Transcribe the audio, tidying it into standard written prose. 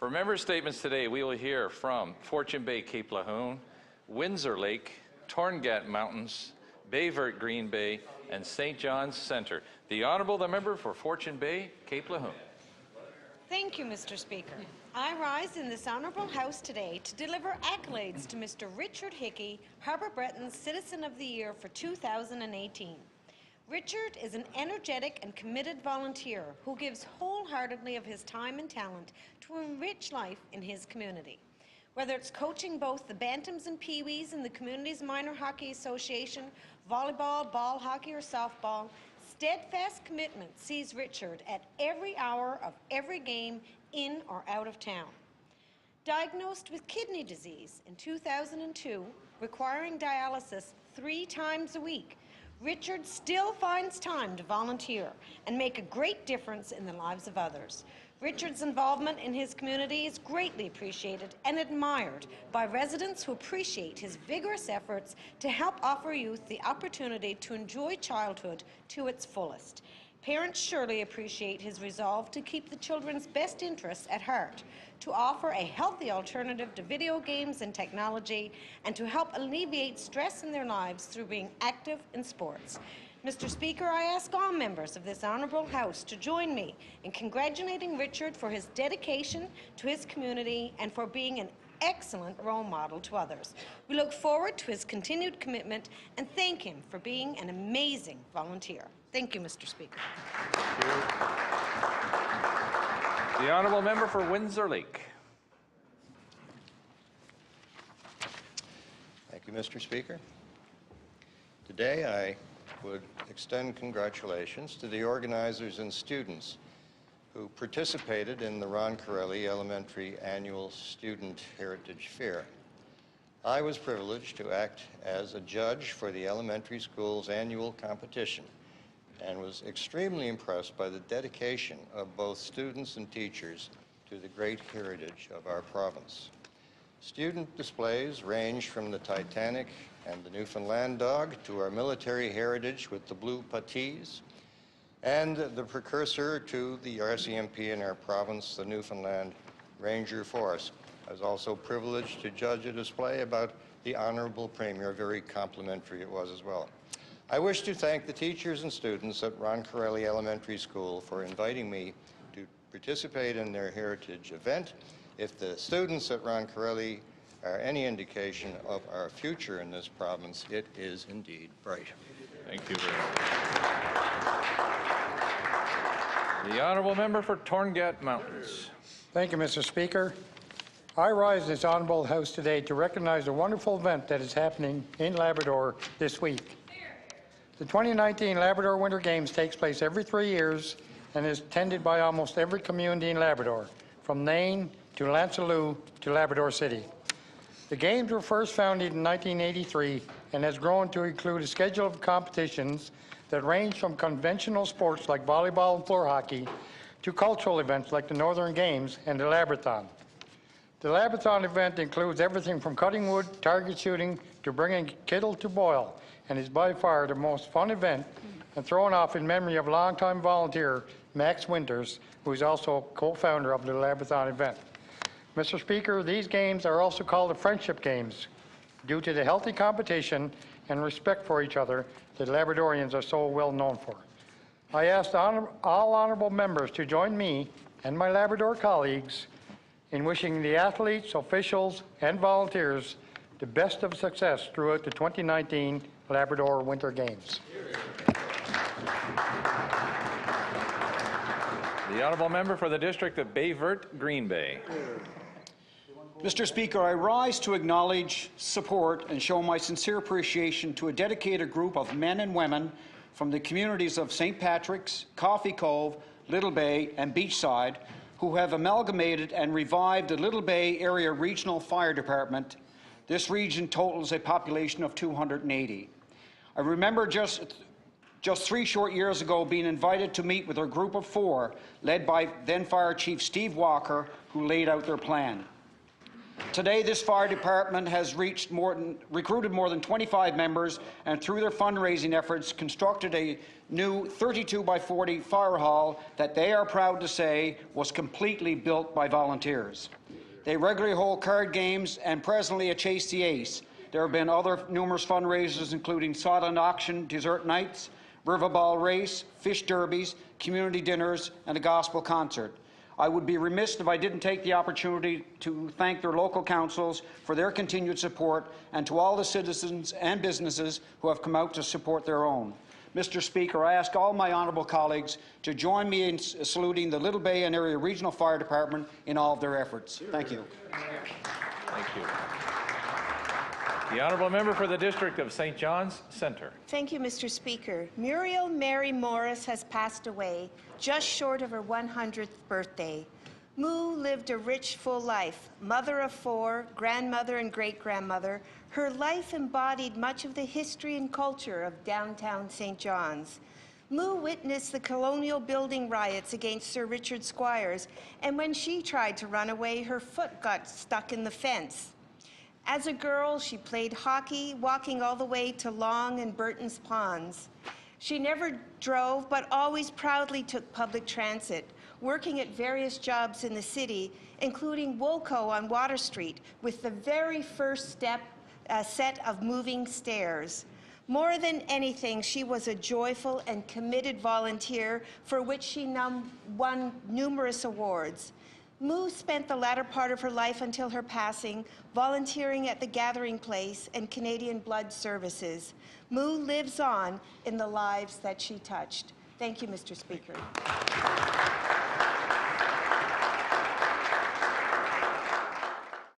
For member statements today, we will hear from Fortune Bay, Cape La Hune, Windsor Lake, Torngat Mountains, Baie Verte-Green Bay, and St. John's Centre. The Honourable, the member for Fortune Bay, Cape La Hune. Thank you, Mr. Speaker. I rise in this honourable House today to deliver accolades to Mr. Richard Hickey, Harbour Breton's Citizen of the Year for 2018. Richard is an energetic and committed volunteer who gives wholeheartedly of his time and talent to enrich life in his community. Whether it's coaching both the Bantams and Peewees in the community's Minor Hockey Association, volleyball, ball hockey or softball, steadfast commitment sees Richard at every hour of every game in or out of town. Diagnosed with kidney disease in 2002, requiring dialysis 3 times a week, Richard still finds time to volunteer and make a great difference in the lives of others. Richard's involvement in his community is greatly appreciated and admired by residents who appreciate his vigorous efforts to help offer youth the opportunity to enjoy childhood to its fullest. Parents surely appreciate his resolve to keep the children's best interests at heart, to offer a healthy alternative to video games and technology, and to help alleviate stress in their lives through being active in sports. Mr. Speaker, I ask all members of this honourable House to join me in congratulating Richard for his dedication to his community and for being an excellent role model to others. We look forward to his continued commitment and thank him for being an amazing volunteer. Thank you, Mr. Speaker. Thank you. The Honourable Member for Windsor Lake. Thank you, Mr. Speaker. Today I would extend congratulations to the organizers and students who participated in the Ron Corelli Elementary Annual Student Heritage Fair. I was privileged to act as a judge for the elementary school's annual competition and was extremely impressed by the dedication of both students and teachers to the great heritage of our province. Student displays ranged from the Titanic and the Newfoundland dog to our military heritage with the blue puttees and the precursor to the RCMP in our province, the Newfoundland Ranger Force. I was also privileged to judge a display about the Honourable Premier. Very complimentary it was as well. I wish to thank the teachers and students at Ron Corelli Elementary School for inviting me to participate in their heritage event. If the students at Ron Corelli are any indication of our future in this province, it is indeed bright. Thank you very much. The Honourable Member for Torngat Mountains. Thank you, Mr. Speaker. I rise in this honourable House today to recognize a wonderful event that is happening in Labrador this week. The 2019 Labrador Winter Games takes place every 3 years and is attended by almost every community in Labrador, from Nain to Lansalou to Labrador City. The Games were first founded in 1983 and has grown to include a schedule of competitions that range from conventional sports like volleyball and floor hockey to cultural events like the Northern Games and the Labrathon. The Labrathon event includes everything from cutting wood, target shooting, to bringing kettle to boil, and is by far the most fun event and thrown off in memory of longtime volunteer Max Winters, who is also co-founder of the Labrathon event. Mr. Speaker, these games are also called the Friendship Games due to the healthy competition and respect for each other that Labradorians are so well known for. I ask all honourable members to join me and my Labrador colleagues in wishing the athletes, officials, and volunteers the best of success throughout the 2019 Labrador Winter Games. The Honourable Member for the District of Baie Verte-Green Bay. Mr. Speaker, I rise to acknowledge, support, and show my sincere appreciation to a dedicated group of men and women from the communities of St. Patrick's, Coffee Cove, Little Bay, and Beachside who have amalgamated and revived the Little Bay Area Regional Fire Department. This region totals a population of 280. I remember just 3 short years ago being invited to meet with a group of 4, led by then Fire Chief Steve Walker, who laid out their plan. today, this fire department has recruited more than 25 members, and through their fundraising efforts, constructed a new 32 by 40 fire hall that they are proud to say was completely built by volunteers. They regularly hold card games and presently a Chase the Ace. There have been other numerous fundraisers, including silent auction, dessert nights, river ball race, fish derbies, community dinners, and a gospel concert. I would be remiss if I didn't take the opportunity to thank their local councils for their continued support, and to all the citizens and businesses who have come out to support their own. Mr. Speaker, I ask all my honourable colleagues to join me in saluting the Little Bay and Area Regional Fire Department in all of their efforts. Thank you. Thank you. The honourable member for the district of St. John's Centre. Thank you, Mr. Speaker. Muriel Mary Morris has passed away just short of her 100th birthday. Moo lived a rich, full life. Mother of 4, grandmother and great-grandmother, her life embodied much of the history and culture of downtown St. John's. Moo witnessed the colonial building riots against Sir Richard Squires, and when she tried to run away, her foot got stuck in the fence. As a girl, she played hockey, walking all the way to Long and Burton's Ponds. She never drove, but always proudly took public transit, working at various jobs in the city, including Woolco on Water Street, with the very first set of moving stairs. More than anything, she was a joyful and committed volunteer for which she won numerous awards. Moo spent the latter part of her life until her passing volunteering at the Gathering Place and Canadian Blood Services. Moo lives on in the lives that she touched. Thank you, Mr. Speaker.